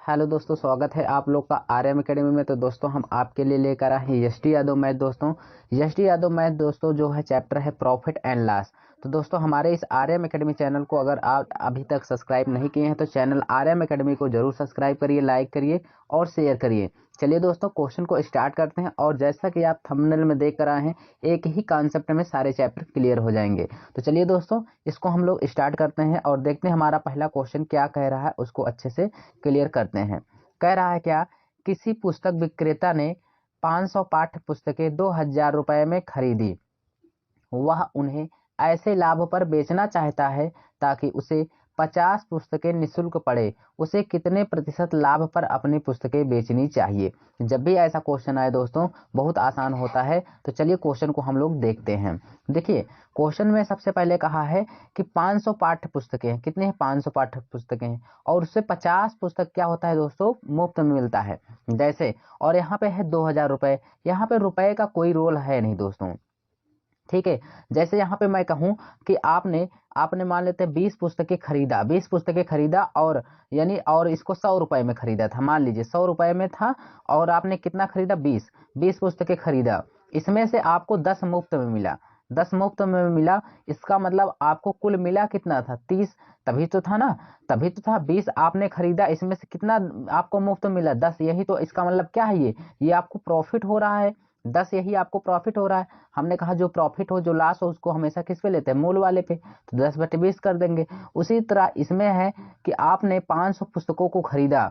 Hello दोस्तों, स्वागत है आप लोग का आर्यम एकेडमी में। तो दोस्तों हम आपके लिए लेकर आए हैं यष्टि यादव मैथ। दोस्तों यष्टि यादव मैथ दोस्तों जो है चैप्टर है प्रॉफिट एंड लॉस। तो दोस्तों हमारे इस आर्यम एकेडमी चैनल को अगर आप अभी तक सब्सक्राइब नहीं किए हैं तो चैनल आर्यम एकेडमी को जरूर सब्सक्राइब करिए, लाइक करिए और शेयर करिए। चलिए दोस्तों क्वेश्चन को स्टार्ट करते हैं। और जैसा कि आप थंबनेल में देख कर आए हैं, एक ही कॉन्सेप्ट में सारे चैप्टर क्लियर हो जाएंगे। तो चलिए दोस्तों इसको हम लोग स्टार्ट करते हैं और देखते हैं हमारा पहला क्वेश्चन क्या कह रहा है, उसको अच्छे से क्लियर करते हैं। कह रहा है क्या, किसी पुस्तक विक्रेता ने 500 पाठ्य पुस्तकें 2000 रुपए में खरीदी। वह उन्हें ऐसे लाभ पर बेचना चाहता है ताकि उसे 50 पुस्तकें निःशुल्क पड़े। उसे कितने प्रतिशत लाभ पर अपनी पुस्तकें बेचनी चाहिए। जब भी ऐसा क्वेश्चन आए दोस्तों बहुत आसान होता है। तो चलिए क्वेश्चन को हम लोग देखते हैं। देखिए क्वेश्चन में सबसे पहले कहा है कि 500 पाठ्य पुस्तकें हैं। कितने हैं? 500 पाठ्य पुस्तकें हैं और उससे 50 पुस्तक क्या होता है दोस्तों, मुफ्त में मिलता है जैसे। और यहाँ पे है 2000 रुपए। यहाँ पे रुपए का कोई रोल है नहीं दोस्तों, ठीक है। जैसे यहाँ पे मैं कहूँ कि आपने आपने मान लेते हैं 20 पुस्तकें खरीदा और यानी और इसको 100 रुपए में खरीदा था। मान लीजिए 100 रुपए में था और आपने कितना खरीदा, 20 पुस्तकें खरीदा। इसमें से आपको 10 मुफ्त में मिला, 10 मुफ्त में मिला। इसका मतलब आपको कुल मिला कितना था, 30। तभी तो था ना, तभी तो था। 20 आपने खरीदा, इसमें से कितना आपको मुफ्त मिला, 10। यही तो इसका मतलब क्या है, ये आपको प्रॉफिट हो रहा है। 10 यही आपको प्रॉफिट हो रहा है। हमने कहा जो प्रॉफिट हो, जो लॉस हो, उसको हमेशा किस पे लेते हैं, मूल वाले पे। तो 10/20 कर देंगे। उसी तरह इसमें है कि आपने 500 पुस्तकों को खरीदा,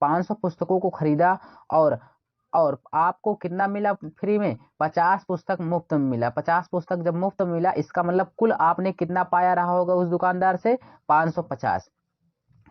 500 पुस्तकों को खरीदा और आपको कितना मिला फ्री में, 50 पुस्तक मुफ्त में मिला। 50 पुस्तक जब मुफ्त में मिला, इसका मतलब कुल आपने कितना पाया रहा होगा उस दुकानदार से, 550।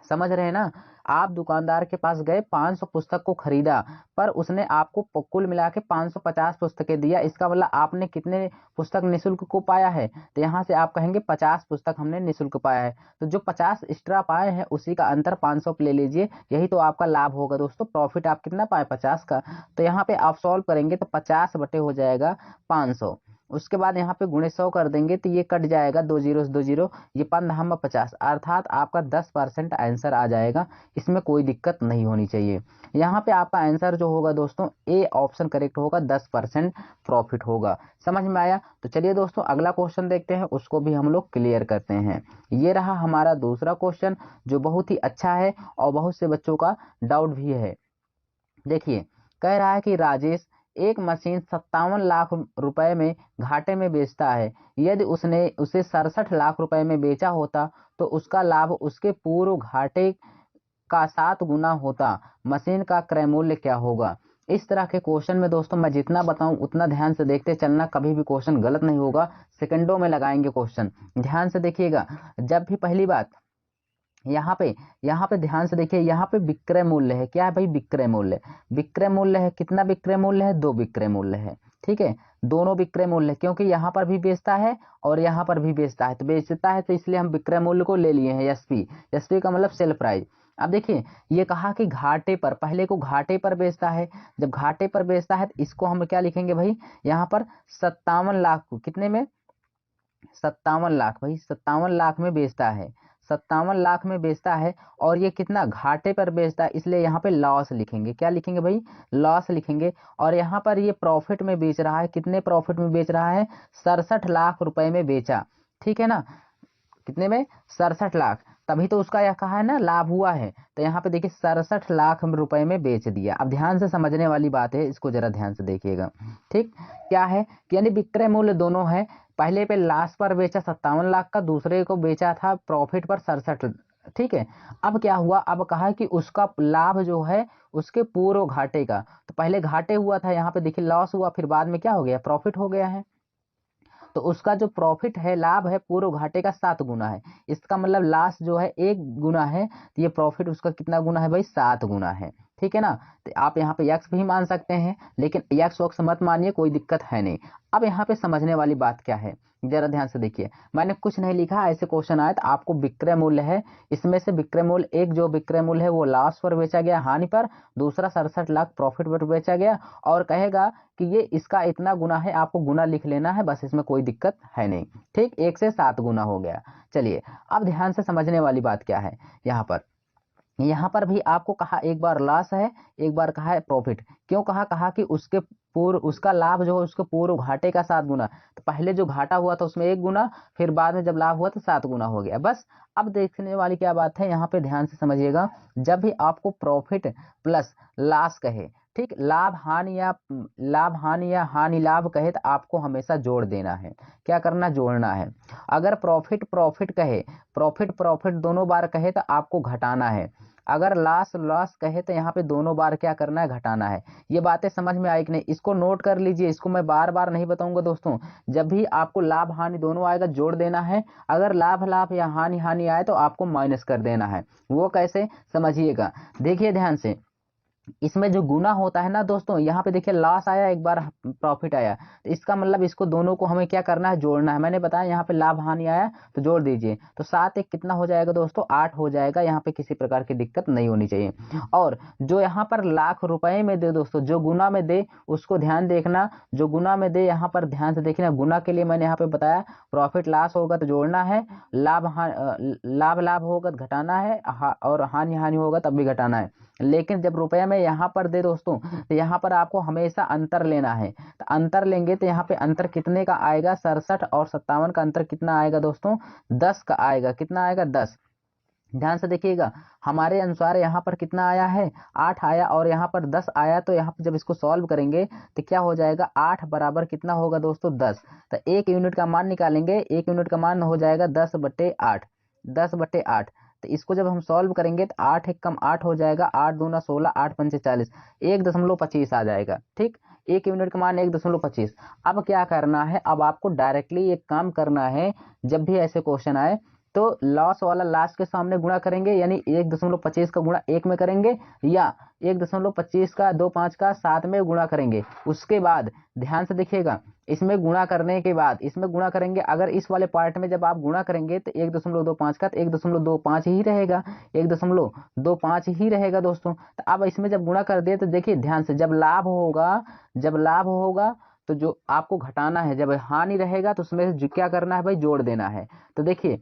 समझ रहे हैं ना। आप दुकानदार के पास गए, 500 पुस्तक को खरीदा, पर उसने आपको कुल मिला के 550 पुस्तकें दिया। इसका मतलब आपने कितने पुस्तक निःशुल्क को पाया है, तो यहाँ से आप कहेंगे 50 पुस्तक हमने निःशुल्क पाया है। तो जो 50 एक्स्ट्रा पाए हैं उसी का अंतर 500 ले लीजिए। यही तो आपका लाभ होगा दोस्तों। प्रॉफिट आप कितना पाए, 50 का। तो यहाँ पे आप सॉल्व करेंगे तो 50 बटे हो जाएगा 500। उसके बाद यहाँ पे गुणे 100 कर देंगे तो ये कट जाएगा, 2 जीरो से 2 जीरो, ये 50, अर्थात आपका 10% आंसर आ जाएगा। इसमें कोई दिक्कत नहीं होनी चाहिए। यहाँ पे आपका आंसर जो होगा दोस्तों, ए ऑप्शन करेक्ट होगा, 10% प्रॉफिट होगा। समझ में आया। तो चलिए दोस्तों अगला क्वेश्चन देखते हैं, उसको भी हम लोग क्लियर करते हैं। ये रहा हमारा दूसरा क्वेश्चन जो बहुत ही अच्छा है और बहुत से बच्चों का डाउट भी है। देखिए कह रहा है कि राजेश एक मशीन 57 लाख रुपए में घाटे में बेचता है। यदि उसने उसे 67 लाख रुपए में बेचा होता तो उसका लाभ उसके पूर्व घाटे का 7 गुना होता। मशीन का क्रय मूल्य क्या होगा। इस तरह के क्वेश्चन में दोस्तों मैं जितना बताऊं उतना ध्यान से देखते चलना, कभी भी क्वेश्चन गलत नहीं होगा। सेकंडों में लगाएंगे क्वेश्चन, ध्यान से देखिएगा। जब भी पहली बात यहाँ पे ध्यान से देखिए, यहाँ पे विक्रय मूल्य है। क्या है भाई, विक्रय मूल्य। विक्रय मूल्य है, कितना विक्रय मूल्य है, 2 विक्रय मूल्य है। ठीक है, दोनों विक्रय मूल्य, क्योंकि यहाँ पर भी बेचता है और यहाँ पर भी बेचता है। तो बेचता है तो इसलिए हम विक्रय मूल्य को ले लिए हैं, एसपी। एसपी का मतलब सेल प्राइस। अब देखिए ये कहा कि घाटे पर, पहले को घाटे पर बेचता है। जब घाटे पर बेचता है तो इसको हम क्या लिखेंगे भाई, यहाँ पर 57 लाख को कितने में, 57 लाख भाई, 57 लाख में बेचता है। 57 लाख में बेचता है और ये कितना घाटे पर बेचता है, इसलिए यहाँ पे लॉस लिखेंगे। क्या लिखेंगे भाई, लॉस लिखेंगे। और यहाँ पर ये प्रॉफिट में बेच रहा है। कितने प्रॉफिट में बेच रहा है, 67 लाख रुपए में बेचा। ठीक है ना, कितने में, 67 लाख। तभी तो उसका यह कहा है ना लाभ हुआ है। तो यहाँ पे देखिए 67 लाख रुपए में बेच दिया। अब ध्यान से समझने वाली बात है, इसको जरा ध्यान से देखिएगा। ठीक, क्या है कि यानी विक्रय मूल्य दोनों है। पहले पे लास्ट पर बेचा 57 लाख का, दूसरे को बेचा था प्रॉफिट पर 67। ठीक है, अब क्या हुआ, अब कहा कि उसका लाभ जो है उसके पूर्व घाटे का। तो पहले घाटे हुआ था, यहाँ पे देखिए लॉस हुआ, फिर बाद में क्या हो गया, प्रॉफिट हो गया है। तो उसका जो प्रॉफिट है, लाभ है, पूर्व घाटे का 7 गुना है। इसका मतलब लास जो है 1 गुना है, तो ये प्रॉफिट उसका कितना गुना है भाई, 7 गुना है। ठीक है ना। तो आप यहाँ पे यक्स भी मान सकते हैं, लेकिन यक्स वक्स मत मानिए, कोई दिक्कत है नहीं। अब यहाँ पे समझने वाली बात क्या है, जरा ध्यान से देखिए। मैंने कुछ नहीं लिखा, ऐसे क्वेश्चन आए तो आपको विक्रय मूल्य है, इसमें से विक्रय मूल्य, एक जो विक्रय मूल्य है वो लॉस पर बेचा गया, हानि पर। दूसरा 67 लाख प्रॉफिट पर बेचा गया। और कहेगा कि ये इसका इतना गुना है, आपको गुना लिख लेना है बस, इसमें कोई दिक्कत है नहीं। ठीक, 1 से 7 गुना हो गया। चलिए अब ध्यान से समझने वाली बात क्या है यहाँ पर। यहाँ पर भी आपको कहा एक बार लॉस है, एक बार कहा है प्रॉफिट। क्यों कहा कि उसके पूर्व उसका लाभ जो है उसके पूर्व घाटे का 7 गुना। तो पहले जो घाटा हुआ था उसमें 1 गुना, फिर बाद में जब लाभ हुआ तो 7 गुना हो गया बस। अब देखने वाली क्या बात है, यहाँ पे ध्यान से समझिएगा। जब भी आपको प्रॉफिट प्लस लॉस कहे, ठीक, लाभ हानि या हानि लाभ कहे, तो आपको हमेशा जोड़ देना है। क्या करना, जोड़ना है। अगर प्रॉफिट प्रॉफिट कहे, प्रॉफिट प्रॉफिट दोनों बार कहे तो आपको घटाना है। अगर लॉस लॉस कहे तो यहाँ पे दोनों बार क्या करना है, घटाना है। ये बातें समझ में आई कि नहीं, इसको नोट कर लीजिए, इसको मैं बार बार नहीं बताऊंगा दोस्तों। जब भी आपको लाभ हानि दोनों आएगा जोड़ देना है। अगर लाभ लाभ या हानि हानि आए तो आपको माइनस कर देना है। वो कैसे, समझिएगा, देखिए ध्यान से। इसमें जो गुना होता है ना दोस्तों, यहाँ पे देखिए लॉस आया, एक बार प्रॉफिट आया, तो इसका मतलब इसको दोनों को हमें क्या करना है, जोड़ना है। मैंने बताया यहाँ पे लाभ हानि आया तो जोड़ दीजिए, तो 7 एक कितना हो जाएगा दोस्तों, 8 हो जाएगा। यहाँ पे किसी प्रकार की दिक्कत नहीं होनी चाहिए। और जो यहाँ पर लाख रुपए में दे दोस्तों, जो गुना में दे उसको ध्यान देखना। जो गुना में दे यहाँ पर ध्यान से देखना। गुना के लिए मैंने यहाँ पे बताया प्रॉफिट लॉस होगा तो जोड़ना है, लाभ लाभ होगा तो घटाना है, और हानि हानि होगा तब भी घटाना है। लेकिन जब रुपए में यहाँ पर दे दोस्तों, तो यहाँ पर आपको हमेशा अंतर लेना है। तो अंतर लेंगे तो यहाँ पे अंतर कितने का आएगा, 67 और 57 का अंतर कितना आएगा दोस्तों, 10 का आएगा। कितना आएगा, 10। ध्यान से देखिएगा, हमारे अनुसार यहाँ पर कितना आया है, 8 आया, और यहाँ पर 10 आया। तो यहाँ पर जब इसको सॉल्व करेंगे तो क्या हो जाएगा, 8 बराबर कितना होगा दोस्तों, 10। तो 1 यूनिट का मान निकालेंगे, 1 यूनिट का मान हो जाएगा 10/8, 10/8। तो इसको जब हम सॉल्व करेंगे तो 8 एक कम 8 हो जाएगा, 8 दूना 16, 8 पंचे 40, 1.25 आ जाएगा। ठीक, 1 यूनिट का मान 1.25। अब क्या करना है, अब आपको डायरेक्टली एक काम करना है। जब भी ऐसे क्वेश्चन आए तो लॉस वाला लास्ट के सामने गुणा करेंगे, यानी 1.25 का गुणा 1 में करेंगे, या 1.25 का 2 5 का 7 में गुणा करेंगे। उसके बाद ध्यान से देखिएगा, इसमें गुणा करने के बाद इसमें गुणा करेंगे। अगर इस वाले पार्ट में जब आप गुणा करेंगे तो 1.25 का तो 1.25 ही रहेगा, 1.25 ही रहेगा दोस्तों। तो अब इसमें जब गुणा कर दिए तो देखिए ध्यान से, जब लाभ होगा तो जो आपको घटाना है, जब हानि रहेगा तो उसमें से क्या करना है भाई, जोड़ देना है। तो देखिए,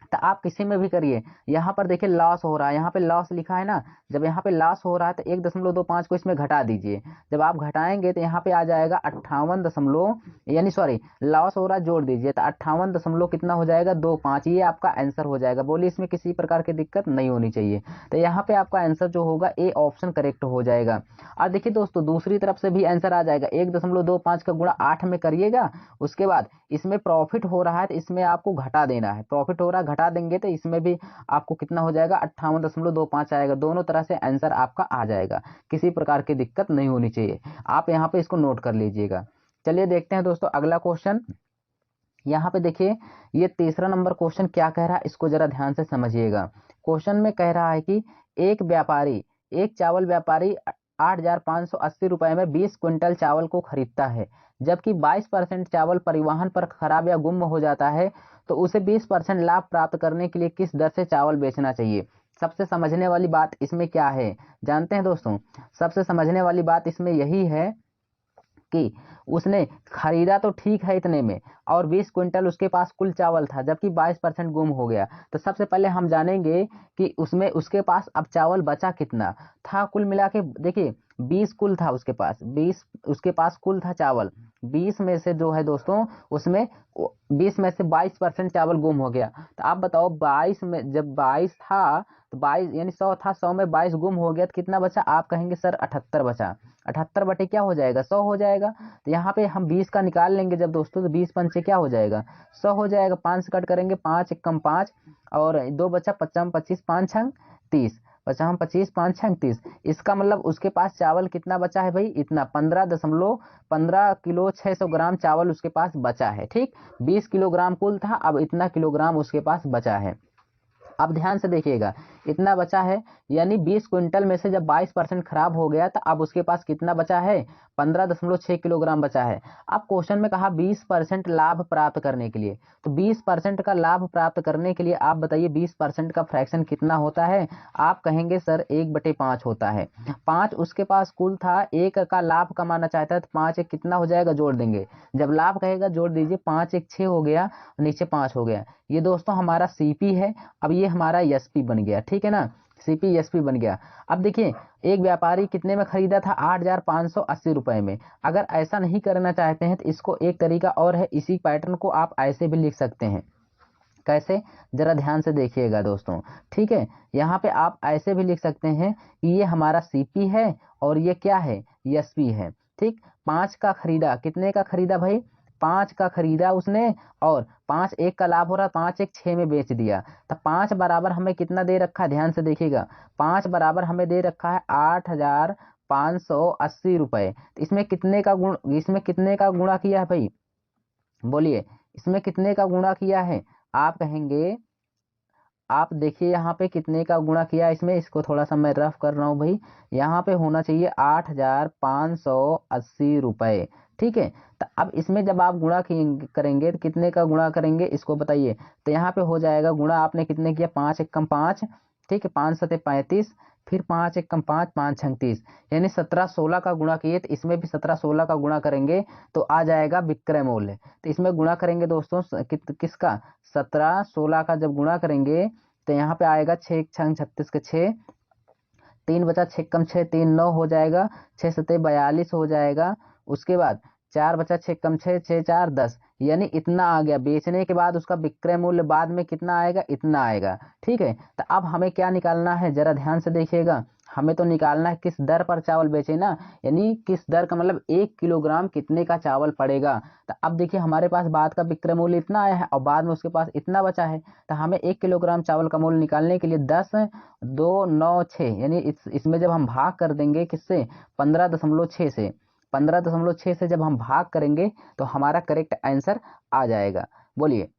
तो आप किसी में भी करिए। यहाँ पर देखिए लॉस हो रहा है, यहाँ पे लॉस लिखा है ना, जब यहाँ पे लॉस हो रहा है तो 1.25 को इसमें घटा दीजिए। जब आप घटाएंगे तो यहाँ पे आ जाएगा 58 दशमलव, यानी सॉरी, लॉस हो रहा है जोड़ दीजिए तो 58 दशमलव कितना हो जाएगा, 25। ये आपका आंसर हो जाएगा। बोलिए, इसमें किसी प्रकार की दिक्कत नहीं होनी चाहिए। तो यहाँ पे आपका आंसर जो होगा ए ऑप्शन करेक्ट हो जाएगा। और देखिए दोस्तों, दूसरी तरफ से भी आंसर आ जाएगा। 1.25 का गुणा 8 में करिएगा, उसके बाद इसमें प्रॉफिट हो रहा है तो इसमें आपको घटा देना है। प्रॉफिट हो रहा है, घटा देंगे तो इसमें भी आपको कितना हो जाएगा, 58.25 आएगा। दोनों तरह से आंसर आपका आ जाएगा, किसी प्रकार की दिक्कत नहीं होनी चाहिए। आप यहाँ पे इसको नोट कर लीजिएगा। चलिए देखते हैं दोस्तों अगला क्वेश्चन। यहाँ पे देखिए, ये तीसरा नंबर क्वेश्चन क्या कह रहा है, इसको जरा ध्यान से समझिएगा। क्वेश्चन में कह रहा है कि एक चावल व्यापारी 8,580 रुपए में 20 क्विंटल चावल को खरीदता है, जबकि 22% चावल परिवहन पर खराब या गुम हो जाता है, तो उसे 20% लाभ प्राप्त करने के लिए किस दर से चावल बेचना चाहिए। सबसे समझने वाली बात इसमें क्या है, जानते हैं दोस्तों। सबसे समझने वाली बात इसमें यही है कि उसने खरीदा तो ठीक है इतने में, और 20 क्विंटल उसके पास कुल चावल था, जबकि 22% गुम हो गया। तो सबसे पहले हम जानेंगे कि उसमें उसके पास अब चावल बचा कितना था। कुल मिला के देखिए 20 कुल था उसके पास, 20 उसके पास कुल था चावल। 20 में से जो है दोस्तों, उसमें 20 में से 22% चावल गुम हो गया। तो आप बताओ, 22 में जब 22 था तो 22 यानी 100 था, 100 में 22 गुम हो गया तो कितना बचा। आप कहेंगे सर 78 बचा। 78 बटे क्या हो जाएगा, 100 हो जाएगा। तो यहाँ पे हम 20 का निकाल लेंगे जब दोस्तों, तो 20 पंचे क्या हो जाएगा, 100 हो जाएगा। 5 से कट करेंगे, 5 एक कम 5, और 2 बचा, 55 25, 5 छंग 30, 55 25, 5 छंग 30। इसका मतलब उसके पास चावल कितना बचा है भाई, इतना 15 किलो 600 ग्राम चावल उसके पास बचा है। ठीक, 20 किलोग्राम कुल था, अब इतना किलोग्राम उसके पास बचा है। अब ध्यान से देखिएगा, इतना बचा है, यानी 20 क्विंटल में से जब 22% खराब हो गया तो अब उसके पास कितना बचा है, 15.6 किलोग्राम बचा है। अब क्वेश्चन में कहा 20% लाभ प्राप्त करने के लिए, तो 20% का लाभ प्राप्त करने के लिए आप बताइए 20% का फ्रैक्शन कितना होता है। आप कहेंगे सर 1/5 होता है। 5 उसके पास कुल था, 1 का लाभ कमाना चाहता है, तो 5 एक कितना हो जाएगा, जोड़ देंगे। जब लाभ कहेगा जोड़ दीजिए, 5 एक 6 हो गया, नीचे 5 हो गया। ये दोस्तों हमारा सीपी है, अब ये हमारा एसपी बन गया। ठीक है ना, सीपी एसपी बन गया। अब देखिए एक व्यापारी कितने में खरीदा था, 8,580 रुपए में। अगर ऐसा नहीं करना चाहते हैं तो इसको एक तरीका और है, इसी पैटर्न को आप ऐसे भी लिख सकते हैं। कैसे, जरा ध्यान से देखिएगा दोस्तों। ठीक है, यहाँ पे आप ऐसे भी लिख सकते हैं कि ये हमारा सीपी है और ये क्या है, एसपी है। ठीक, 5 का खरीदा, कितने का खरीदा भाई, 5 का खरीदा उसने, और 5 एक का लाभ हो रहा, 5 एक 6 में बेच दिया। तो 5 बराबर हमें कितना दे रखा है, ध्यान से देखिएगा, 5 बराबर हमें दे रखा है 8,580 रुपए। तो इसमें कितने का गुणा किया है भाई, बोलिए, इसमें कितने का गुणा किया है। आप कहेंगे, आप देखिए यहाँ पे कितने का गुणा किया इसमें, इसको थोड़ा सा मैं रफ कर रहा हूँ भाई, यहाँ पे होना चाहिए 8,580 रुपए। ठीक है, तो अब इसमें जब आप गुणा करेंगे तो कितने का गुणा करेंगे इसको बताइए। तो यहाँ पे हो जाएगा गुणा, आपने कितने किया, 5 एकम 5, ठीक है, 5 सते 35, फिर 5 एकम 5, 5 छंग 30, यानी 17-16 का गुणा किए। तो इसमें भी 17-16 का गुणा करेंगे तो आ जाएगा विक्रय मूल्य। तो इसमें गुणा करेंगे दोस्तों किसका, 17-16 का जब गुणा करेंगे तो यहाँ पे आएगा 6 छंग 36 के 6, 3 बचा 6 कम 6, 3 9 हो जाएगा, 6 सते 42 हो जाएगा। उसके बाद 4 बचा 6 कम 6, 6 4 10, यानी इतना आ गया। बेचने के बाद उसका विक्रय मूल्य बाद में कितना आएगा, इतना आएगा। ठीक है, तो अब हमें क्या निकालना है, जरा ध्यान से देखिएगा। हमें तो निकालना है किस दर पर चावल बेचे ना, यानी किस दर का मतलब 1 किलोग्राम कितने का चावल पड़ेगा। तो अब देखिए हमारे पास बाद का विक्रय मूल्य इतना आया है और बाद में उसके पास इतना बचा है। तो हमें 1 किलोग्राम चावल का मूल्य निकालने के लिए 10 2 9 6, यानी इसमें जब हम भाग कर देंगे किससे, 15.6 से, 15.6 से जब हम भाग करेंगे तो हमारा करेक्ट आंसर आ जाएगा। बोलिए,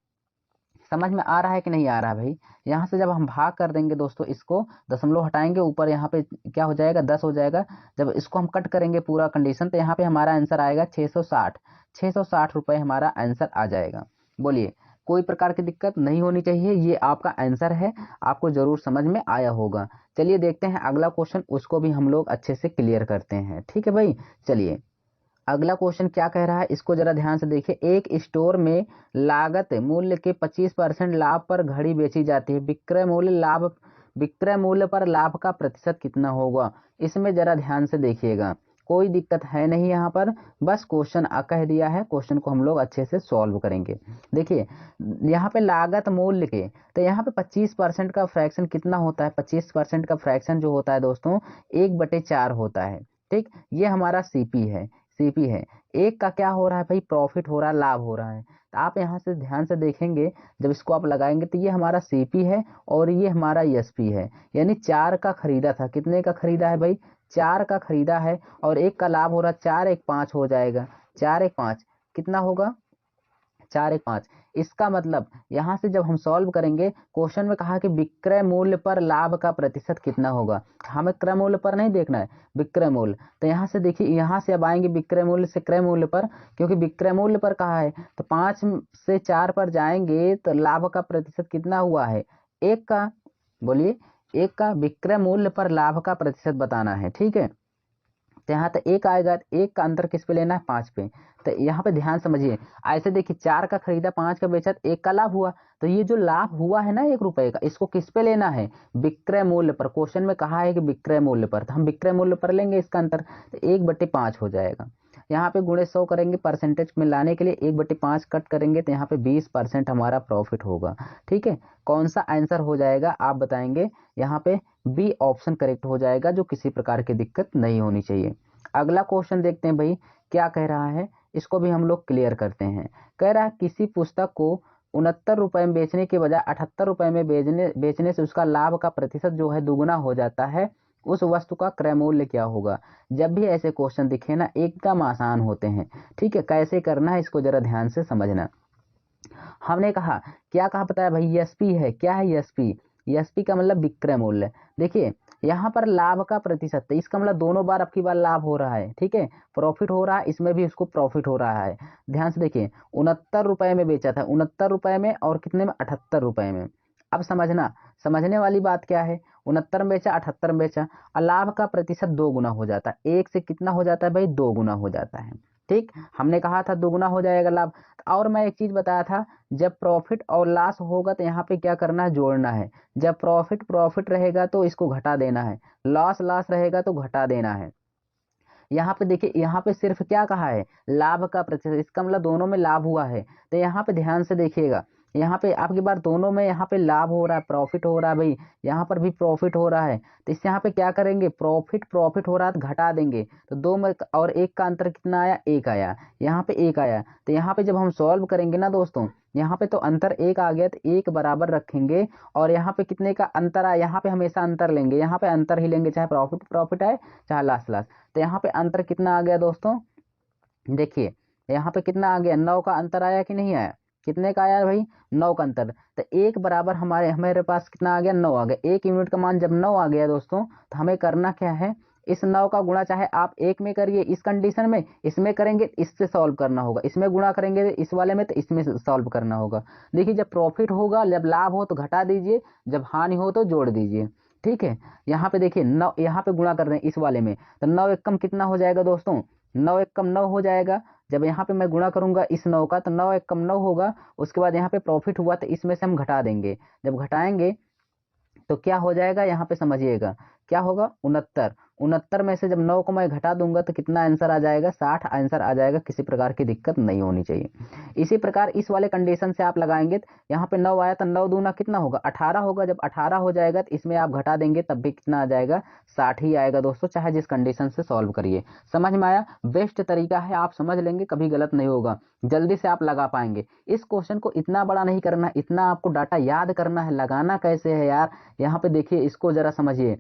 समझ में आ रहा है कि नहीं आ रहा है भाई। यहाँ से जब हम भाग कर देंगे दोस्तों, इसको दशमलव हटाएंगे, ऊपर यहाँ पे क्या हो जाएगा, 10 हो जाएगा। जब इसको हम कट करेंगे पूरा कंडीशन, तो यहाँ पे हमारा आंसर आएगा 660, 660 रुपए हमारा आंसर आ जाएगा। बोलिए, कोई प्रकार की दिक्कत नहीं होनी चाहिए, ये आपका आंसर है, आपको जरूर समझ में आया होगा। चलिए देखते हैं अगला क्वेश्चन, उसको भी हम लोग अच्छे से क्लियर करते हैं। ठीक है भाई, चलिए अगला क्वेश्चन क्या कह रहा है, इसको जरा ध्यान से देखिए। एक स्टोर में लागत मूल्य के 25% लाभ पर घड़ी बेची जाती है, विक्रय मूल्य पर लाभ का प्रतिशत कितना होगा। इसमें जरा ध्यान से देखिएगा, कोई दिक्कत है नहीं यहाँ पर, बस क्वेश्चन कह दिया है, क्वेश्चन को हम लोग अच्छे से सॉल्व करेंगे। देखिए यहाँ पे लागत मूल्य के, तो यहाँ पे 25% का फ्रैक्शन कितना होता है, 25% का फ्रैक्शन जो होता है दोस्तों 1/4 होता है। ठीक, ये हमारा सीपी है, सीपी है। एक का क्या हो रहा है भाई, प्रॉफिट हो रहा है, लाभ हो रहा है। तो आप यहाँ से ध्यान से देखेंगे, जब इसको आप लगाएंगे तो ये हमारा सीपी है और ये हमारा एसपी है। यानी 4 का खरीदा था, कितने का खरीदा है भाई, 4 का खरीदा है, और एक का लाभ हो रहा है, 4 1 5 हो जाएगा, 4 1 5 कितना होगा, 4 1 5। इसका मतलब यहाँ से जब हम सॉल्व करेंगे, क्वेश्चन में कहा कि विक्रय मूल्य पर लाभ का प्रतिशत कितना होगा, हमें क्रय मूल्य पर नहीं देखना है, विक्रय मूल्य। तो यहाँ से देखिए, यहाँ से अब आएंगे विक्रय मूल्य से क्रय मूल्य पर, क्योंकि विक्रय मूल्य पर कहा है, तो 5 से 4 पर जाएंगे तो लाभ का प्रतिशत कितना हुआ है, 1 का। बोलिए, 1 का विक्रय मूल्य पर लाभ का प्रतिशत बताना है। ठीक है, तो यहाँ तो 1 आएगा, 1 का अंतर किस पे लेना है, 5 पे। तो यहाँ पे ध्यान समझिए, ऐसे देखिए 4 का खरीदा, 5 का बेचा, 1 का लाभ हुआ। तो ये जो लाभ हुआ है ना 1 रुपए का, इसको किस पे लेना है, विक्रय मूल्य पर। क्वेश्चन में कहा है कि विक्रय मूल्य पर, तो हम विक्रय मूल्य पर लेंगे इसका अंतर, तो 1/5 हो जाएगा। यहाँ पे गुणे 100 करेंगे, परसेंटेज में लाने के लिए 1/5 कट करेंगे, तो यहाँ पे 20% हमारा प्रॉफिट होगा। ठीक है, कौन सा आंसर हो जाएगा आप बताएंगे, यहाँ पे बी ऑप्शन करेक्ट हो जाएगा, जो किसी प्रकार की दिक्कत नहीं होनी चाहिए। अगला क्वेश्चन देखते हैं भाई क्या कह रहा है, इसको भी हम लोग क्लियर करते हैं। कह रहा है किसी पुस्तक को 69 रुपए में बेचने के बजाय 78 रुपए में बेचने से उसका लाभ का प्रतिशत जो है दुगुना हो जाता है, उस वस्तु का क्रय मूल्य क्या होगा। जब भी ऐसे क्वेश्चन दिखे ना, एकदम आसान होते हैं। ठीक है, कैसे करना है इसको जरा ध्यान से समझना। हमने कहा, क्या कहा पता है भाई, एसपी है, क्या है एसपी, एसपी का मतलब विक्रय मूल्य। देखिए यहाँ पर लाभ का प्रतिशत, तो इसका मतलब दोनों बार आपकी बार लाभ हो रहा है। ठीक है, प्रॉफिट हो रहा है, इसमें भी उसको प्रॉफिट हो रहा है। ध्यान से देखिए, 69 रुपए में बेचा था, 69 रुपए में, और कितने में, 78 रुपए में। अब समझना, समझने वाली बात क्या है, 69 में बेचा, 78 में बेचा, और लाभ का प्रतिशत 2 गुना हो जाता है, 1 से कितना हो जाता है भाई, 2 गुना हो जाता है। ठीक, हमने कहा था दुगुना हो जाएगा लाभ। और मैं एक चीज बताया था, जब प्रॉफिट और लॉस होगा तो यहाँ पे क्या करना है, जोड़ना है। जब प्रॉफिट प्रॉफिट रहेगा तो इसको घटा देना है, लॉस लॉस रहेगा तो घटा देना है। यहाँ पे देखिए, यहाँ पे सिर्फ क्या कहा है, लाभ का प्रतिशत, इसका मतलब दोनों में लाभ हुआ है। तो यहाँ पे ध्यान से देखिएगा, यहाँ पे आपकी बार दोनों में यहाँ पे लाभ हो रहा है, प्रॉफिट हो रहा है भाई, यहाँ पर भी प्रॉफिट हो रहा है। तो इससे यहाँ पे क्या करेंगे, प्रॉफिट प्रॉफिट हो रहा है तो घटा देंगे, तो दो में और एक का अंतर कितना आया, एक आया, यहाँ पे एक आया। तो यहाँ पे जब हम सॉल्व करेंगे ना दोस्तों, यहाँ पे तो अंतर एक आ गया, तो एक बराबर रखेंगे। और यहाँ पे कितने का अंतर आया, यहाँ पे हमेशा अंतर लेंगे, यहाँ पे अंतर ही लेंगे, चाहे प्रॉफिट प्रॉफिट आए चाहे लॉस लॉस। तो यहाँ पे अंतर कितना आ गया दोस्तों, देखिए यहाँ पे कितना आ गया, 9 का अंतर आया कि नहीं आया, कितने का आया भाई, 9 का अंतर। तो एक बराबर हमारे हमारे पास कितना आ गया, 9 आ गया। एक यूनिट का मान जब 9 आ गया दोस्तों, तो हमें करना क्या है, इस 9 का गुणा चाहे आप एक में करिए इस कंडीशन में, इसमें करेंगे इससे सॉल्व करना होगा, इसमें गुणा करेंगे इस वाले में तो इसमें सॉल्व करना होगा। देखिए जब प्रॉफिट होगा, जब लाभ हो तो घटा दीजिए, जब हानि हो तो जोड़ दीजिए। ठीक है, यहाँ पे देखिए 9, यहाँ पे गुणा कर रहे हैं इस वाले में, तो 9 एकम कितना हो जाएगा दोस्तों, 9 एकम 9 हो जाएगा। जब यहाँ पे मैं गुणा करूंगा इस 9 का, तो 9 एकम 9 होगा। उसके बाद यहाँ पे प्रॉफिट हुआ तो इसमें से हम घटा देंगे, जब घटाएंगे तो क्या हो जाएगा, यहाँ पे समझिएगा क्या होगा, 69। 69 में से जब 9 को मैं घटा दूंगा तो कितना आंसर आ जाएगा, 60 आंसर आ जाएगा, किसी प्रकार की दिक्कत नहीं होनी चाहिए। इसी प्रकार इस वाले कंडीशन से आप लगाएंगे, तो यहाँ पे 9 आया तो 9 दूना कितना होगा, 18 होगा। जब 18 हो जाएगा तो इसमें आप घटा देंगे तब भी कितना आ जाएगा, 60 ही आएगा दोस्तों, चाहे जिस कंडीशन से सॉल्व करिए। समझ में आया, बेस्ट तरीका है, आप समझ लेंगे कभी गलत नहीं होगा, जल्दी से आप लगा पाएंगे। इस क्वेश्चन को इतना बड़ा नहीं करना, इतना आपको डाटा याद करना है, लगाना कैसे है यार। यहाँ पे देखिए इसको जरा समझिए,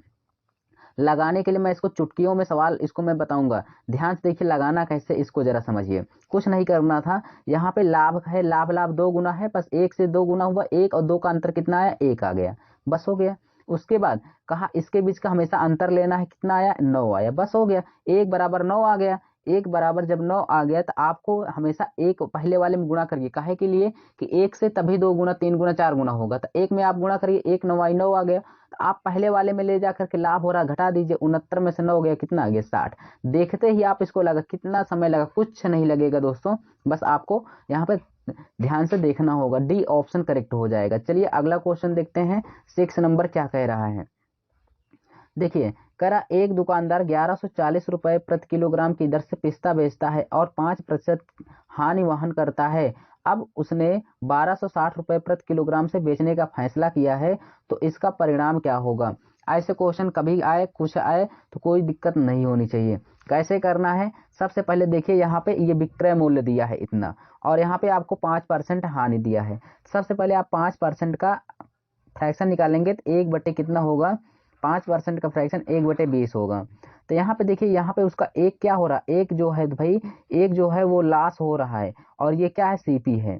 लगाने के लिए मैं इसको चुटकियों में सवाल इसको मैं बताऊंगा, ध्यान से देखिए लगाना कैसे, इसको जरा समझिए। कुछ नहीं करना था, यहाँ पे लाभ है, लाभ लाभ दो गुना है, बस एक से दो गुना हुआ, एक और दो का अंतर कितना आया, एक आ गया, बस हो गया। उसके बाद कहा इसके बीच का हमेशा अंतर लेना है, कितना आया, 9 आया, बस हो गया। एक बराबर 9 आ गया, एक बराबर जब 9 आ गया तो आपको हमेशा एक पहले वाले में गुणा करिए, काहे के लिए कि एक से तभी दो गुना तीन गुना चार गुना होगा, तो एक में आप गुणा करिए, एक 9 आई 9 आ गया। तो आप पहले वाले में ले जाकर के लाभ हो रहा घटा दीजिए, 69 में से 9 हो गया, कितना आ गया, 60। देखते ही आप इसको लगा, कितना समय लगा, कुछ नहीं लगेगा दोस्तों, बस आपको यहाँ पे ध्यान से देखना होगा, डी ऑप्शन करेक्ट हो जाएगा। चलिए अगला क्वेश्चन देखते हैं, 6 नंबर क्या कह रहा है। देखिए करा, एक दुकानदार 1140 रुपए प्रति किलोग्राम की दर से पिस्ता बेचता है और 5% हानि वहन करता है। अब उसने 1260 रुपए प्रति किलोग्राम से बेचने का फैसला किया है, तो इसका परिणाम क्या होगा। ऐसे क्वेश्चन कभी आए कुछ आए तो कोई दिक्कत नहीं होनी चाहिए। कैसे करना है, सबसे पहले देखिए यहाँ पे ये विक्रय मूल्य दिया है इतना, और यहाँ पे आपको 5% हानि दिया है। सबसे पहले आप 5% का फ्रैक्शन निकालेंगे तो 1/, कितना होगा, 5% का फ्रैक्शन 1/20 होगा। तो यहाँ पे देखिए, यहाँ पे उसका एक क्या हो रहा है, एक जो है भाई, एक जो है वो लॉस हो रहा है, और ये क्या है, सीपी है।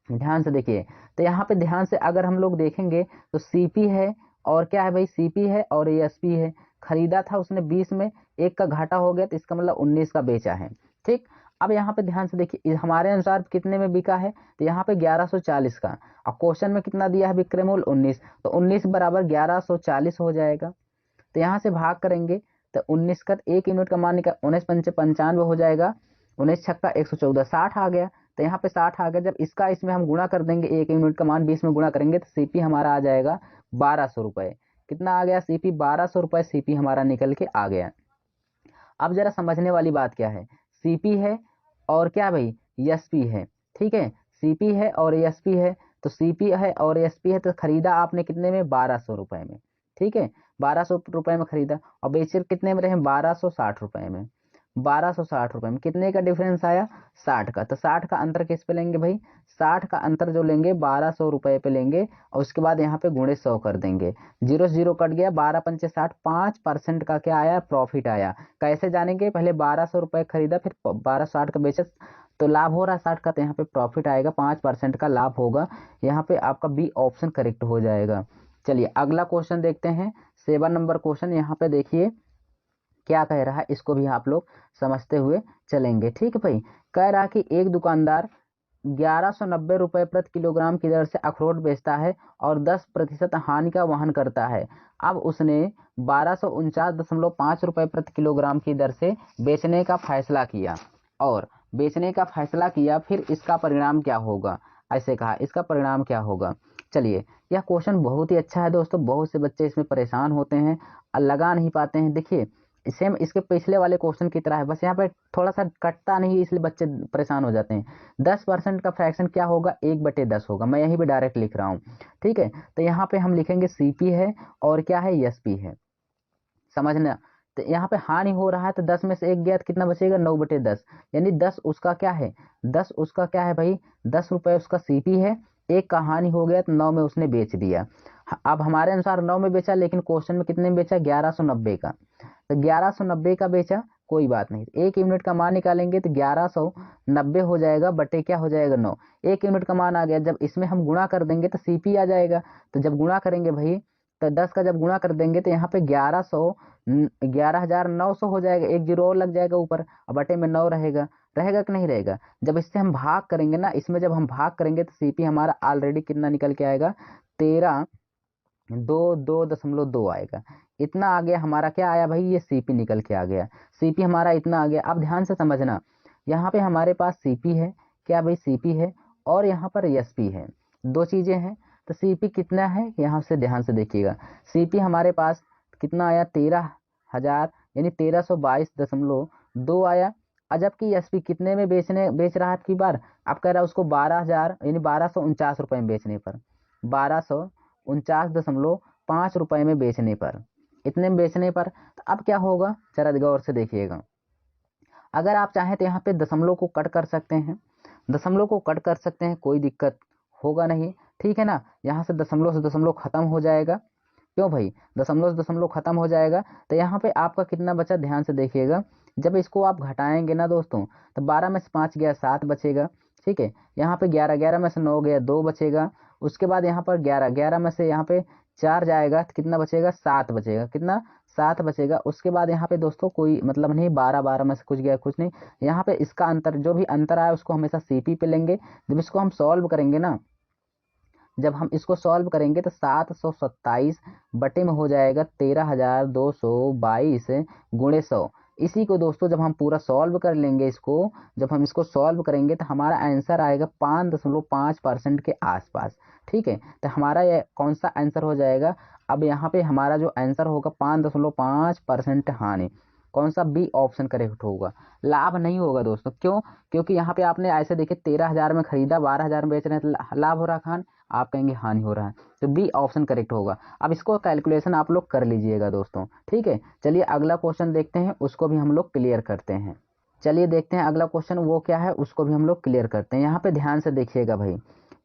ध्यान से देखिए, तो यहाँ पे ध्यान से अगर हम लोग देखेंगे तो सीपी है, और क्या है भाई, सीपी है और एएसपी है। खरीदा था उसने 20 में, एक का घाटा हो गया, तो इसका मतलब 19 का बेचा है। ठीक, अब यहाँ पे ध्यान से देखिए, हमारे अनुसार कितने में बिका है, तो यहाँ पे 1140 का, और क्वेश्चन में कितना दिया है, विक्रय मूल्य 19, तो 19 बराबर 1140 हो जाएगा। तो यहाँ से भाग करेंगे तो 19 का एक यूनिट का मान निकाल, 19 पंचे 95 हो जाएगा, 19 छक्का 114, 60 आ गया। तो यहाँ पे 60 आ गया, जब इसका इसमें हम गुणा कर देंगे, एक यूनिट का मान 20 में गुणा करेंगे तो सीपी हमारा आ जाएगा 1200 रुपए। कितना आ गया, सीपी 1200 रुपए, सीपी हमारा निकल के आ गया। अब जरा समझने वाली बात क्या है, सीपी है और क्या भाई, एसपी है। ठीक है, सीपी है और एसपी है, तो सीपी है और एसपी है, तो खरीदा आपने कितने में, 1200 रुपए में। ठीक है, 1200 रुपए में खरीदा, और बेचे कितने में रहे, 1260 रुपए में। 1260 रुपए में कितने का डिफरेंस आया, 60 का। तो 60 का अंतर किस पे लेंगे भाई, 60 का अंतर जो लेंगे 1200 रुपए पे लेंगे, और उसके बाद यहाँ पे गुणे 100 कर देंगे, जीरो से जीरो कट गया, 12 पंचे 60, 5% का क्या आया, प्रॉफिट आया। कैसे जानेंगे, पहले 1200 रुपए खरीदा, फिर 1260 का बेचा, तो लाभ हो रहा है 60 का, तो यहाँ पे प्रॉफिट आएगा, 5% का लाभ होगा। यहाँ पे आपका बी ऑप्शन करेक्ट हो जाएगा। चलिए अगला क्वेश्चन देखते हैं, 7 नंबर क्वेश्चन। यहाँ पे देखिए क्या कह रहा है, इसको भी आप लोग समझते हुए चलेंगे। ठीक है भाई, कह रहा कि एक दुकानदार 1190 रुपए प्रति किलोग्राम की दर से अखरोट बेचता है और 10% हानि का वहन करता है। अब उसने 1249.5 रुपए प्रति किलोग्राम की दर से बेचने का फैसला किया। और बेचने का फैसला किया, फिर इसका परिणाम क्या होगा, ऐसे कहा इसका परिणाम क्या होगा। चलिए, यह क्वेश्चन बहुत ही अच्छा है दोस्तों, बहुत से बच्चे इसमें परेशान होते हैं और लगा नहीं पाते हैं। देखिए सेम इसके पिछले वाले क्वेश्चन की तरह है, बस यहाँ पे थोड़ा सा कटता नहीं, इसलिए बच्चे परेशान हो जाते हैं। 10% का फ्रैक्शन क्या होगा, 1/10 होगा। मैं यहीं पे डायरेक्ट लिख रहा हूँ, ठीक है। तो यहाँ पे हम लिखेंगे सीपी है और क्या है, एसपी है, समझना। तो यहाँ पे हानि हो रहा है, तो 10 में से 1 गया तो कितना बचेगा, 9/10, यानी 10 उसका क्या है, 10 उसका क्या है भाई, 10 रुपये उसका सीपी है। 1 का हानि हो गया तो 9 में उसने बेच दिया। अब हमारे अनुसार 9 में बेचा, लेकिन क्वेश्चन में कितने में बेचा, 1190 का। तो 1190 का बेचा, कोई बात नहीं। 1 यूनिट का मान निकालेंगे तो 1190 हो जाएगा, बटे क्या हो जाएगा, 9। 1 यूनिट का मान आ गया, जब इसमें हम गुणा कर देंगे तो सीपी आ जाएगा। तो जब गुणा करेंगे भाई, तो 10 का जब गुणा कर देंगे तो यहाँ पे 11,900 हो जाएगा। 1 जीरो और लग जाएगा ऊपर, और बटे में 9 रहेगा। रहेगा कि नहीं रहेगा। जब इससे हम भाग करेंगे ना, इसमें जब हम भाग करेंगे तो सीपी हमारा ऑलरेडी कितना निकल के आएगा, 13,222 आएगा। इतना आ गया हमारा, क्या आया भाई, ये सीपी निकल के आ गया। सीपी हमारा इतना आ गया। अब ध्यान से समझना, यहाँ पे हमारे पास सीपी है, क्या भाई, सीपी है, और यहाँ पर एसपी है, दो चीजें हैं। तो सीपी कितना है, यहाँ से ध्यान से देखिएगा, सीपी हमारे पास कितना आया, 13,000, यानी 1322.2 आया। और जबकि एसपी कितने में बेच रहा है की बार, आप कह रहा है उसको 12,000 यानी 1249 रुपये में बेचने पर, 1249.5 रुपये में बेचने पर, इतने में बेचने पर। तो अब क्या होगा, जरा गौर से देखिएगा। अगर आप चाहें तो यहाँ पे दशमलव को कट कर सकते हैं, दशमलव को कट कर सकते हैं, कोई दिक्कत होगा नहीं, ठीक है ना। यहाँ से दशमलव खत्म हो जाएगा। क्यों भाई, दशमलव से दशमलव खत्म हो जाएगा। तो यहाँ पे आपका कितना बचा, ध्यान से देखिएगा। जब इसको आप घटाएंगे ना दोस्तों, तो 12 में से 5 गया, 7 बचेगा, ठीक है। यहाँ पे 11 में से 9 गया, 2 बचेगा। उसके बाद यहाँ पर 11 में से यहाँ पे 4 जाएगा तो कितना बचेगा, 7 बचेगा। कितना, 7 बचेगा। उसके बाद यहाँ पे दोस्तों कोई मतलब नहीं, 12 में से कुछ गया, कुछ नहीं। यहाँ पे इसका अंतर, जो भी अंतर आया उसको हमेशा सीपी पे लेंगे। जब इसको हम सॉल्व करेंगे ना, जब हम इसको सॉल्व करेंगे तो 727 बटे में हो जाएगा 13,222 गुणे 100। इसी को दोस्तों जब हम पूरा सॉल्व कर लेंगे, इसको जब हम इसको सॉल्व करेंगे तो हमारा आंसर आएगा 5.5% के आसपास, ठीक है। तो हमारा ये कौन सा आंसर हो जाएगा, अब यहाँ पे हमारा जो आंसर होगा 5.5% हानि, कौन सा, बी ऑप्शन करेक्ट होगा। लाभ नहीं होगा दोस्तों, क्यों, क्योंकि यहाँ पे आपने ऐसे देखे 13,000 में खरीदा, 12,000 में बेच रहे हैं, तो लाभ हो रहा है खान, आप कहेंगे हानि हो रहा है। तो बी ऑप्शन करेक्ट होगा। अब इसको कैलकुलेशन आप लोग कर लीजिएगा दोस्तों, ठीक है। चलिए अगला क्वेश्चन देखते हैं, उसको भी हम लोग क्लियर करते हैं। चलिए देखते हैं अगला क्वेश्चन वो क्या है, उसको भी हम लोग क्लियर करते हैं। यहाँ पे ध्यान से देखिएगा भाई,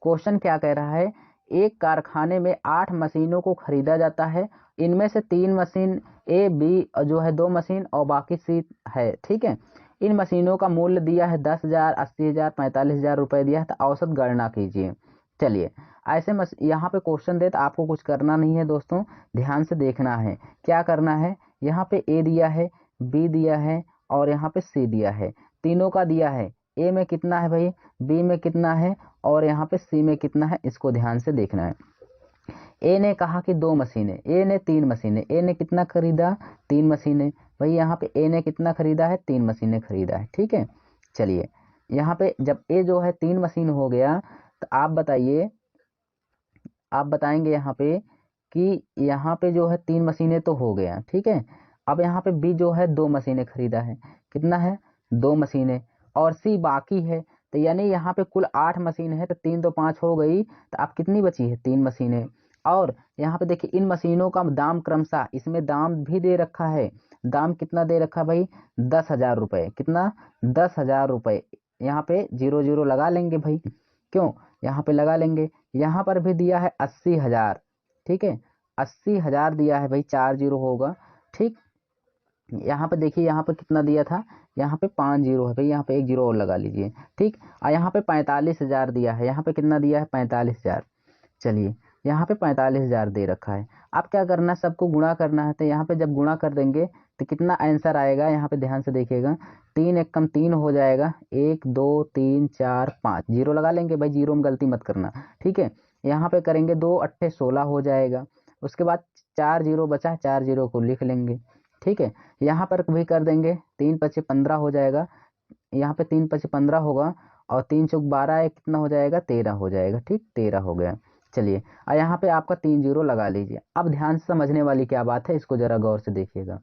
क्वेश्चन क्या कह रहा है, एक कारखाने में 8 मशीनों को खरीदा जाता है, इनमें से 3 मशीन ए, बी जो है 2 मशीन और बाकी सी है, ठीक है। इन मशीनों का मूल्य दिया है 10,000, 80,000, 45,000 रुपए दिया है, तो औसत गणना कीजिए। चलिए, ऐसे यहाँ पे क्वेश्चन दे तो आपको कुछ करना नहीं है दोस्तों, ध्यान से देखना है। क्या करना है, यहाँ पे ए दिया है, बी दिया है और यहाँ पे सी दिया है, तीनों का दिया है। ए में कितना है भाई, बी में कितना है और यहाँ पे सी में कितना है, इसको ध्यान से देखना है। ए ने कहा कि 2 मशीनें, ए ने 3 मशीनें, ए ने कितना खरीदा, 3 मशीनें। भाई यहाँ पे ए ने कितना खरीदा है, 3 मशीनें खरीदा है, ठीक है। चलिए, यहाँ पे जब ए जो है 3 मशीन हो गया, तो आप बताइए, आप बताएंगे यहाँ पे कि यहाँ पे जो है 3 मशीनें तो हो गया, ठीक है। अब यहाँ पे बी जो है 2 मशीनें खरीदा है, कितना है, 2 मशीनें, और सी बाकी है। तो यानी यहाँ पे कुल 8 मशीन है, तो 3 तो 5 हो गई, तो अब कितनी बची है, 3 मशीनें। और यहाँ पे देखिए इन मशीनों का दाम क्रमशः, इसमें दाम भी दे रखा है, दाम कितना दे रखा भाई, 10,000 रुपये, कितना, 10,000 रुपये। यहाँ पे 0 0 लगा लेंगे भाई, क्यों, यहाँ पे लगा लेंगे। यहाँ पर भी दिया है 80,000, ठीक है, 80,000 दिया है भाई, 4 0 होगा, ठीक। यहाँ पे देखिए, यहाँ पे कितना दिया था, यहाँ पे 5 0 है भाई, यहाँ पे 1 0 और लगा लीजिए, ठीक। और यहाँ पे 45,000 दिया है, यहाँ पे कितना दिया है, 45,000। चलिए, यहाँ पे 45,000 दे रखा है। अब क्या करना है, सबको गुणा करना है। तो यहाँ पे जब गुणा कर देंगे तो कितना आंसर आएगा, यहाँ पे ध्यान से देखिएगा, 3 एकम 3 हो जाएगा, 1 2 3 4 5, 0 लगा लेंगे भाई, 0 में गलती मत करना, ठीक है। यहाँ पे करेंगे 2 8 16 हो जाएगा। उसके बाद 4 0 बचा, 4 0 को लिख लेंगे, ठीक है। यहाँ पर भी कर देंगे, 3 5 15 हो जाएगा। यहाँ पे 3 5 15 होगा और 3 चौक 12 है, कितना हो जाएगा 13 हो जाएगा। ठीक, 13 हो गया। चलिए और यहाँ पे आपका 3 जीरो लगा लीजिए। अब ध्यान से समझने वाली क्या बात है, इसको जरा गौर से देखिएगा।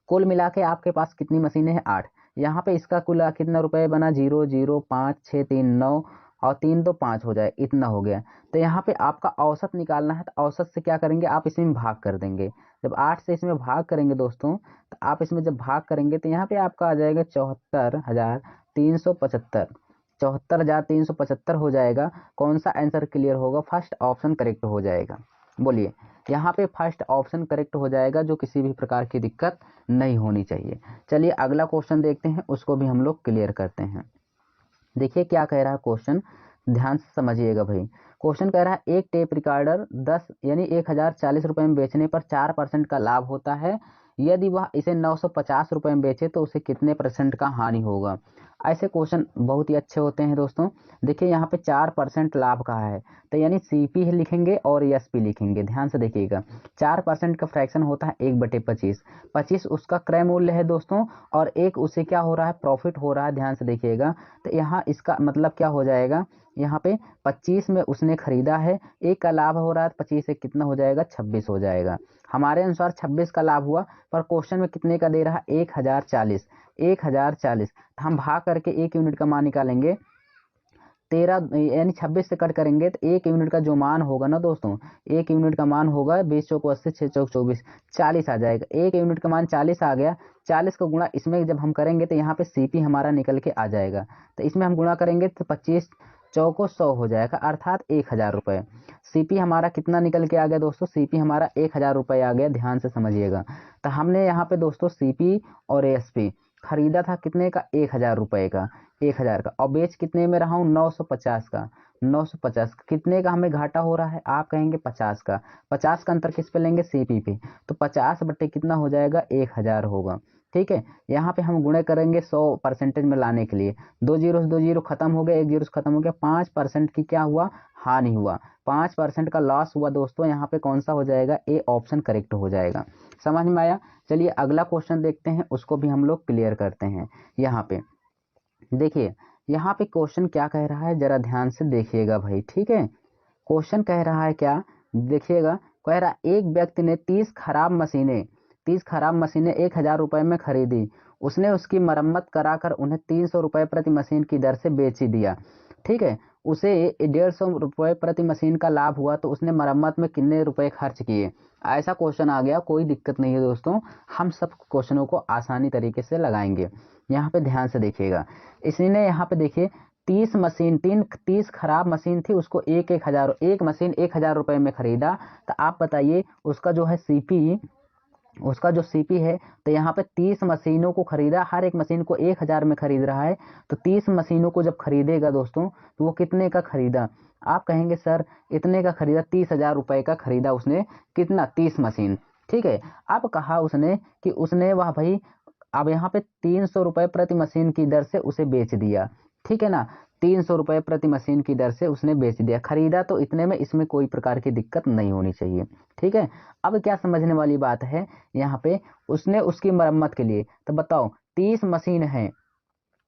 कुल मिला के आपके पास कितनी मशीनें हैं, 8। यहाँ पे इसका कुल कितना रुपए बना, 0 0 5 6 3 9 और 3 2 5 हो जाए, इतना हो गया। तो यहाँ पे आपका औसत निकालना है, तो औसत से क्या करेंगे आप, इसमें भाग कर देंगे। जब 8 से इसमें भाग करेंगे दोस्तों, तो आप इसमें जब भाग करेंगे तो यहाँ पे आपका आ जाएगा 74,375। 74,375 हो जाएगा। कौन सा आंसर क्लियर होगा, फर्स्ट ऑप्शन करेक्ट हो जाएगा। बोलिए, यहाँ पे फर्स्ट ऑप्शन करेक्ट हो जाएगा, जो किसी भी प्रकार की दिक्कत नहीं होनी चाहिए। चलिए अगला क्वेश्चन देखते हैं, उसको भी हम लोग क्लियर करते हैं। देखिए क्या कह रहा है क्वेश्चन, ध्यान से समझिएगा भाई। क्वेश्चन कह रहा है एक टेप रिकॉर्डर 10 यानी 1040 रुपये में बेचने पर 4% का लाभ होता है। यदि वह इसे 950 रुपये में बेचे तो उसे कितने % का हानि होगा। ऐसे क्वेश्चन बहुत ही अच्छे होते हैं दोस्तों। देखिए यहाँ पे 4% लाभ कहा है, तो यानी सीपी लिखेंगे और एसपी लिखेंगे। ध्यान से देखिएगा, 4% का फ्रैक्शन होता है 1/25। 25 उसका क्रय मूल्य है दोस्तों, और एक उसे क्या हो रहा है, प्रॉफिट हो रहा है। ध्यान से देखिएगा, तो यहाँ इसका मतलब क्या हो जाएगा, यहाँ पे 25 में उसने खरीदा है, एक का लाभ हो रहा है, 25 से कितना हो जाएगा, 26 हो जाएगा। हमारे अनुसार 26 का लाभ हुआ, पर क्वेश्चन में कितने का दे रहा है, 1040। 1040 हम भाग करके 1 यूनिट का मान निकालेंगे, 13 यानी 26 से कट करेंगे तो 1 यूनिट का जो मान होगा ना दोस्तों, 1 यूनिट का मान होगा 20 चौक 80, 6 चौक 24, 40 आ जाएगा। 1 यूनिट का मान 40 आ गया। 40 का गुणा इसमें जब हम करेंगे तो यहाँ पे सीपी हमारा निकल के आ जाएगा। तो इसमें हम गुणा करेंगे तो 25 चौको 100 हो जाएगा, अर्थात 1000 रुपये। सीपी हमारा कितना निकल के आ गया दोस्तों, सीपी हमारा 1000 रुपये आ गया। ध्यान से समझिएगा, तो हमने यहाँ पे दोस्तों सीपी और एएसपी खरीदा था कितने का, 1000 रुपये का, 1000 का, और बेच कितने में रहा हूँ, 950 का। 950 का कितने का हमें घाटा हो रहा है, आप कहेंगे 50 का। 50 का अंतर किस पे लेंगे, सीपी पे। तो 50 बट्टे कितना हो जाएगा, 1000 होगा। ठीक है, यहाँ पे हम गुणे करेंगे 100% में लाने के लिए। 2 जीरो से 2 जीरो खत्म हो गया, 1 जीरो से खत्म हो गया, 5% की क्या हुआ, हानि हुआ। 5% का लॉस हुआ दोस्तों। यहाँ पे कौन सा हो जाएगा, ए ऑप्शन करेक्ट हो जाएगा। समझ में आया। चलिए अगला क्वेश्चन देखते हैं, उसको भी हम लोग क्लियर करते हैं। यहाँ पे देखिए, यहाँ पे क्वेश्चन क्या कह रहा है, जरा ध्यान से देखिएगा भाई। ठीक है, क्वेश्चन कह रहा है क्या, देखिएगा। कह रहा एक व्यक्ति ने 30 खराब मशीनें 1000 रुपए में खरीदी। उसने उसकी मरम्मत कराकर उन्हें 300 रुपए प्रति मशीन की दर से बेच दिया। ठीक है, उसे 150 रुपए प्रति मशीन का लाभ हुआ, तो उसने मरम्मत में कितने रुपए खर्च किए। ऐसा क्वेश्चन आ गया, कोई दिक्कत नहीं है दोस्तों, हम सब क्वेश्चनों को आसानी तरीके से लगाएंगे। यहाँ पे ध्यान से देखिएगा, इसने यहाँ पे देखिए 30 खराब मशीन थी, उसको एक मशीन 1000 रुपए में खरीदा। तो आप बताइए उसका जो है सीपी, उसका जो सीपी है, तो यहाँ पे 30 मशीनों को खरीदा, हर एक मशीन को 1000 में खरीद रहा है। तो 30 मशीनों को जब खरीदेगा दोस्तों, तो वो कितने का खरीदा, आप कहेंगे सर इतने का खरीदा, 30,000 रुपए का खरीदा उसने, कितना, 30 मशीन। ठीक है, अब कहा उसने कि उसने वह भाई, अब यहाँ पे 300 रुपए प्रति मशीन की दर से उसे बेच दिया। ठीक है ना, 300 रुपए प्रति मशीन की दर से उसने बेच दिया, खरीदा तो इतने में, इसमें कोई प्रकार की दिक्कत नहीं होनी चाहिए। ठीक है, अब क्या समझने वाली बात है, यहाँ पे उसने उसकी मरम्मत के लिए, तो बताओ 30 मशीन है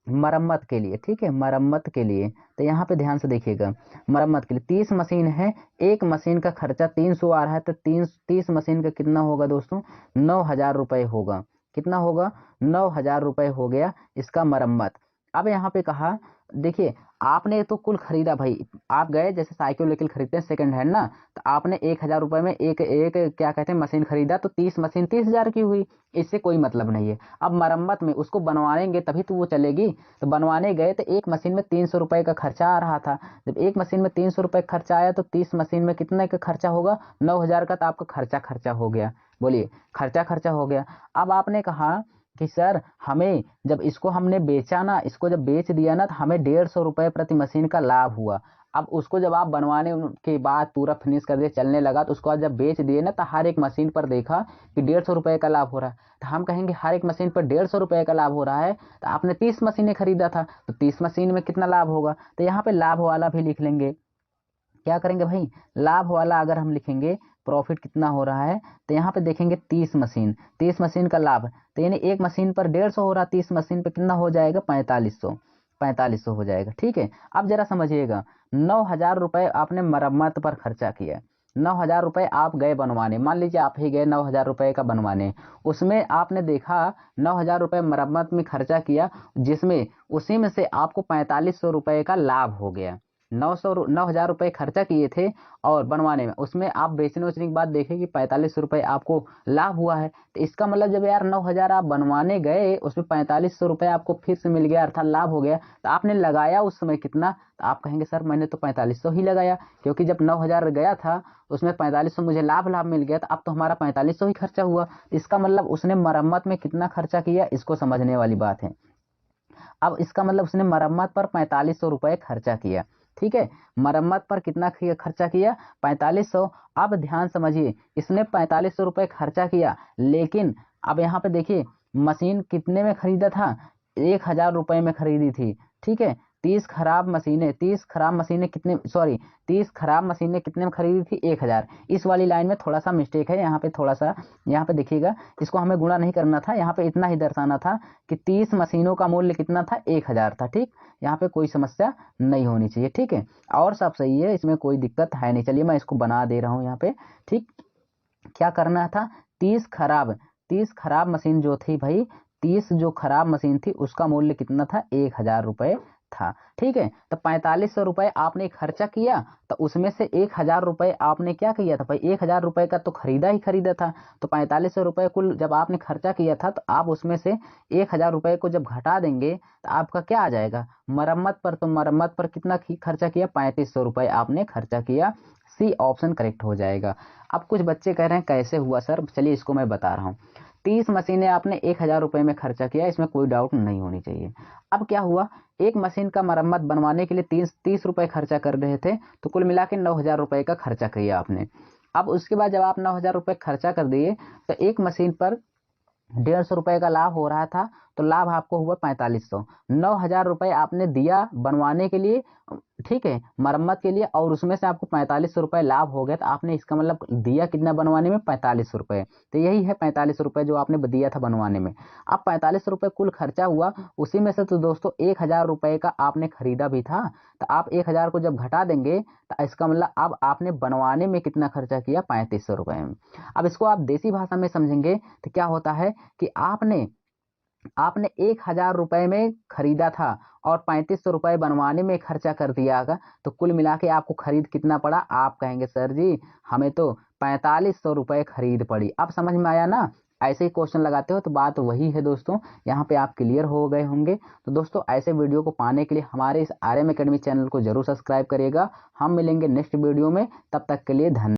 मरम्मत के लिए। ठीक है, मरम्मत के लिए, तो यहाँ पे ध्यान से देखिएगा, मरम्मत के लिए 30 मशीन है, एक मशीन का खर्चा 300 आ रहा है, तो 30 मशीन का कितना होगा दोस्तों, 9000 रुपये होगा। कितना होगा, 9000 रुपये हो गया इसका मरम्मत। अब यहाँ पे कहा, देखिए आपने तो कुल खरीदा भाई, आप गए जैसे साइकिल वाइकिल खरीदते हैं सेकंड हैंड ना, तो आपने 1000 रुपये में एक एक क्या कहते हैं मशीन खरीदा, तो 30 मशीन 30,000 की हुई। इससे कोई मतलब नहीं है। अब मरम्मत में उसको बनवाएंगे तभी तो वो चलेगी। तो बनवाने गए तो एक मशीन में 300 रुपये का खर्चा आ रहा था। जब एक मशीन में 300 रुपये खर्चा आया, तो 30 मशीन में कितने का खर्चा होगा, 9000 का, तो आपका खर्चा हो गया। बोलिए, खर्चा हो गया। अब आपने कहा कि सर हमें जब इसको हमने बेचा ना, इसको जब बेच दिया ना, तो हमें 150 रुपये प्रति मशीन का लाभ हुआ। अब उसको जब आप बनवाने के बाद पूरा फिनिश कर दिए, चलने लगा, तो उसको बाद जब बेच दिए ना, तो हर एक मशीन पर देखा कि 150 रुपये का लाभ हो रहा है। तो हम कहेंगे हर एक मशीन पर 150 रुपये का लाभ हो रहा है, तो आपने 30 मशीनें खरीदा था, तो 30 मशीन में कितना लाभ होगा। तो यहाँ पे लाभ वाला भी लिख लेंगे। क्या करेंगे भाई, लाभ वाला अगर हम लिखेंगे प्रॉफिट कितना हो रहा है, तो यहाँ पे देखेंगे 30 मशीन का लाभ, तो यानी एक मशीन पर 150 हो रहा, 30 मशीन पे कितना हो जाएगा 4500 हो जाएगा। ठीक है, अब जरा समझिएगा, 9,000 रुपये आपने मरम्मत पर खर्चा किया, 9,000 रुपये आप गए बनवाने, मान लीजिए आप ही गए 9,000 रुपये का बनवाने, उसमें आपने देखा 9,000 रुपये मरम्मत में खर्चा किया, जिसमें उसी में से आपको 4500 रुपये का लाभ हो गया। 9,000 रुपये खर्चा किए थे और बनवाने में, उसमें आप बेचने उचने के बाद देखें कि 4500 रुपये आपको लाभ हुआ है, तो इसका मतलब जब यार 9,000 आप बनवाने गए, उसमें 4500 रुपये आपको फिर से मिल गया, अर्थात लाभ हो गया, तो आपने लगाया उस समय कितना, तो आप कहेंगे सर मैंने तो 4500 ही लगाया, क्योंकि जब 9,000 गया था उसमें 4500 मुझे लाभ मिल गया, तो अब तो हमारा 4500 ही खर्चा हुआ। इसका मतलब उसने मरम्मत में कितना खर्चा किया, इसको समझने वाली बात है। अब इसका मतलब उसने मरम्मत पर 4500 रुपये खर्चा किया। ठीक है, मरम्मत पर कितना खर्चा किया, 4500। अब ध्यान समझिए, इसने 4500 रुपये खर्चा किया, लेकिन अब यहाँ पे देखिए मशीन कितने में खरीदा था, 1,000 रुपये में खरीदी थी। ठीक है, 30 खराब मशीनें कितने में खरीदी थी, 1,000। इस वाली लाइन में थोड़ा सा मिस्टेक है, यहाँ पे थोड़ा सा, यहाँ पे देखिएगा, इसको हमें गुणा नहीं करना था, यहाँ पे इतना ही दर्शाना था कि 30 मशीनों का मूल्य कितना था, 1,000 था। ठीक, यहाँ पे कोई समस्या नहीं होनी चाहिए। ठीक है, और सब सही है, इसमें कोई दिक्कत है नहीं। चलिए मैं इसको बना दे रहा हूँ यहाँ पे। ठीक, क्या करना था, 30 खराब मशीन जो थी भाई, 30 जो खराब मशीन थी उसका मूल्य कितना था, 1,000 रुपये था। ठीक है, तो 4500 रुपये आपने खर्चा किया, तो उसमें से 1,000 रुपये आपने क्या किया था भाई, 1,000 रुपये का तो खरीदा था, तो 4500 रुपये कुल जब आपने खर्चा किया था, तो आप उसमें से 1,000 रुपये को जब घटा देंगे तो आपका क्या आ जाएगा, मरम्मत पर। तो मरम्मत पर कितना खर्चा किया, 3500 रुपये आपने खर्चा किया। सी ऑप्शन करेक्ट हो जाएगा। अब कुछ बच्चे कह रहे हैं कैसे हुआ सर, चलिए इसको मैं बता रहा हूँ। 30 मशीनें आपने 1,000 रुपये में खर्चा किया, इसमें कोई डाउट नहीं होनी चाहिए। अब क्या हुआ, एक मशीन का मरम्मत बनवाने के लिए 30 रुपये खर्चा कर रहे थे, तो कुल मिला के 9,000 रुपये का खर्चा किया आपने। अब उसके बाद जब आप 9,000 रुपये खर्चा कर दिए, तो एक मशीन पर 150 रुपये का लाभ हो रहा था, तो लाभ आपको हुआ 4500। 9,000 रुपये आपने दिया बनवाने के लिए, ठीक है, मरम्मत के लिए, और उसमें से आपको 4500 रुपये लाभ हो गया, तो आपने इसका मतलब दिया कितना बनवाने में, 4500 रुपये। तो यही है 4500 रुपये जो आपने दिया था बनवाने में। अब 4500 रुपये कुल खर्चा हुआ, उसी में से तो दोस्तों 1,000 रुपये का आपने खरीदा भी था, तो आप 1,000 को जब घटा देंगे, तो इसका मतलब अब आपने बनवाने में कितना खर्चा किया, 3500 रुपये में। अब इसको आप देसी भाषा में समझेंगे तो क्या होता है कि आपने 1,000 रुपये में खरीदा था और 3500 रुपये बनवाने में खर्चा कर दिया होगा, तो कुल मिला के आपको खरीद कितना पड़ा, आप कहेंगे सर जी हमें तो 4500 रुपये खरीद पड़ी। अब समझ में आया ना, ऐसे ही क्वेश्चन लगाते हो तो बात वही है दोस्तों, यहाँ पे आप क्लियर हो गए होंगे। तो दोस्तों ऐसे वीडियो को पाने के लिए हमारे इस RM एकेडमी चैनल को जरूर सब्सक्राइब करिएगा। हम मिलेंगे नेक्स्ट वीडियो में, तब तक के लिए धन्यवाद।